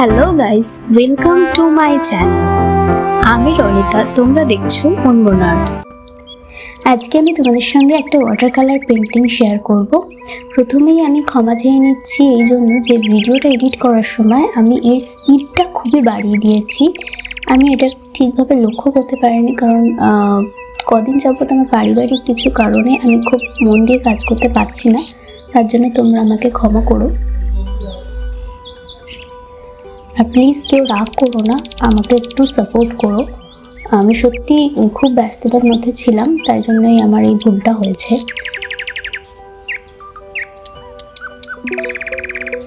Hello guys, welcome to my channel. আমি রনিতা, তোমরা দেখছো unmonarts। আজকে আমি তোমাদের সঙ্গে একটা ওয়াটার কালার পেন্টিং শেয়ার করব। প্রথমেই আমি ক্ষমা চেয়ে নিচ্ছি এই জন্য যে ভিডিওটা এডিট করার সময় আমি এর স্পিডটা খুবই বাড়িয়ে দিয়েছি। আমি এটা ঠিকভাবে লক্ষ্য করতে পারিনি, কারণ কদিন যাবত আমার পারিবারিক কিছু কারণে আমি খুব মন দিয়ে কাজ করতে পারছি না, তার জন্য তোমরা আমাকে ক্ষমা করো। আর প্লিজ কেউ রাগ করো না, আমাকে একটু সাপোর্ট করো। আমি সত্যি খুব ব্যস্ততার মধ্যে ছিলাম, তাই জন্যই আমার এই ভুলটা হয়েছে।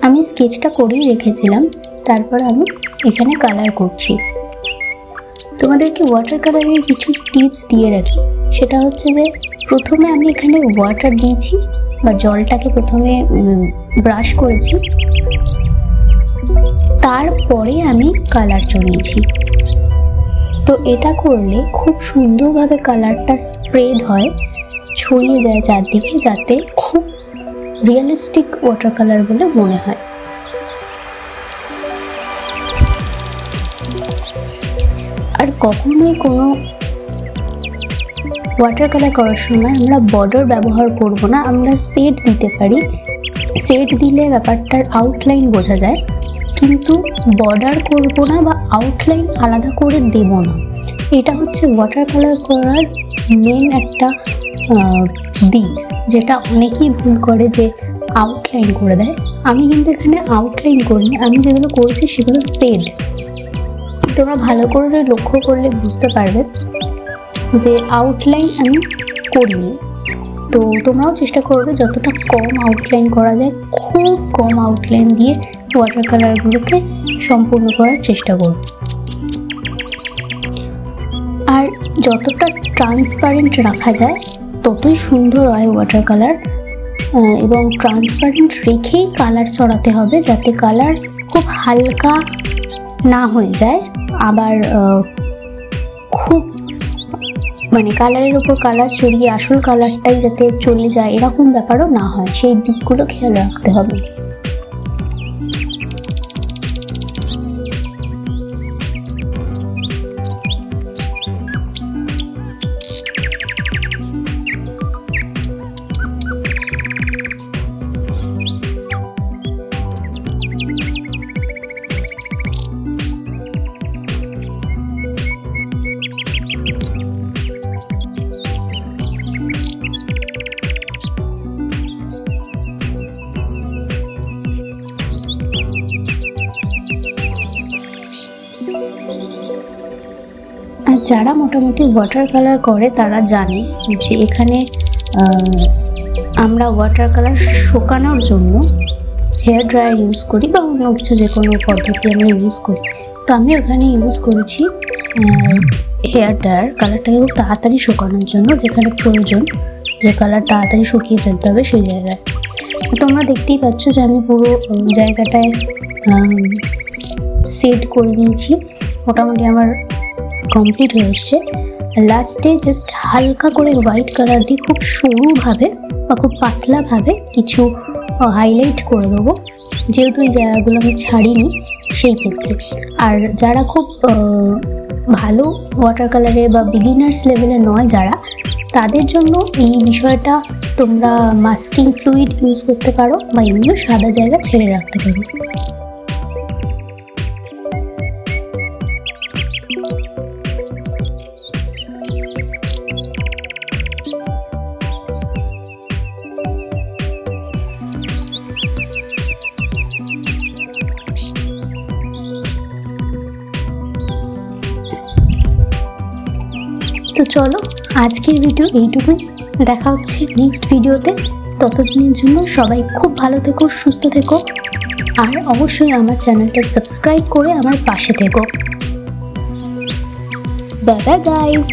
আমি স্কেচটা করেই রেখেছিলাম, তারপর আমি এখানে কালার করছি। তোমাদেরকে ওয়াটার কালারের কিছু টিপস দিয়ে রাখি। সেটা হচ্ছে যে প্রথমে আমি এখানে ওয়াটার দিয়েছি বা জলটাকে প্রথমে ব্রাশ করেছি, তারপরে আমি কালার চড়িয়েছি। তো এটা করলে খুব সুন্দরভাবে কালারটা স্প্রেড হয়, ছড়িয়ে যায় চারদিকে, যাতে খুব রিয়েলিস্টিক ওয়াটার কালার বলে মনে হয়। আর কখনোই কোনো ওয়াটার কালার করার সময় আমরা বর্ডার ব্যবহার করব না, আমরা শেড দিতে পারি। শেড দিলে ব্যাপারটার আউটলাইন বোঝা যায়, কিন্তু বর্ডার করব না বা আউটলাইন আলাদা করে দেব না। এটা হচ্ছে ওয়াটার কালার করার মেন একটা দিক, যেটা অনেকেই ভুল করে যে আউটলাইন করে দেয়। আমি কিন্তু এখানে আউটলাইন করিনি, আমি যেগুলো করেছি সেগুলো শেড। তোমরা ভালো করে লক্ষ্য করলে বুঝতে পারবে যে আউটলাইন আমি করিনি। তো তোমরাও চেষ্টা করবে যতটা কম আউটলাইন করা যায়, খুব কম আউটলাইন দিয়ে ওয়াটার কালারগুলোকে সম্পূর্ণ করার চেষ্টা করব। আর যতটা ট্রান্সপারেন্ট রাখা যায় ততই সুন্দর হয় ওয়াটার কালার, এবং ট্রান্সপারেন্ট রেখেই কালার চড়াতে হবে, যাতে কালার খুব হালকা না হয়ে যায়, আবার খুব কালারের ওপর কালার চড়িয়ে আসল কালারটাই যাতে চলে যায় এরকম ব্যাপারও না হয়, সেই দিকগুলো খেয়াল রাখতে হবে। আর যারা মোটামুটি ওয়াটার কালার করে তারা জানে যে এখানে আমরা ওয়াটার কালার শুকানোর জন্য হেয়ার ড্রায়ার ইউজ করি বা অন্য কিছু যে কোনো পদ্ধতি আমরা ইউজ করি। তো আমি ওখানে ইউজ করেছি হেয়ার ড্রায়ার, কালারটাকে খুব তাড়াতাড়ি শুকানোর জন্য, যেখানে প্রয়োজন যে কালার তাড়াতাড়ি শুকিয়ে ফেলতে হবে সেই জায়গায়। তোমরা দেখতেই পাচ্ছ যে আমি পুরো জায়গাটায় সেট করে নিয়েছি, মোটামুটি আমার কমপ্লিট হয়ে এসছে। লাস্টে জাস্ট হালকা করে হোয়াইট কালার দিয়ে খুব সরুভাবে বা খুব পাতলাভাবে কিছু হাইলাইট করে দেবো, যেহেতু এই জায়গাগুলো আমি ছাড়িনি সেই ক্ষেত্রে। আর যারা খুব ভালো ওয়াটার কালারে বা বিগিনার্স লেভেলে নয় যারা, তাদের জন্য এই বিষয়টা তোমরা মাস্কিং ফ্লুইড ইউজ করতে পারো বা এমনিও সাদা জায়গা ছেড়ে রাখতে পারো। তো চলো, আজকের ভিডিও এইটুকুই, দেখা হচ্ছে নেক্সট ভিডিওতে। ততদিনের জন্য সবাই খুব ভালো থেকো, সুস্থ থেকো, আর অবশ্যই আমার চ্যানেলটা সাবস্ক্রাইব করে আমার পাশে থেকো। Bye bye guys.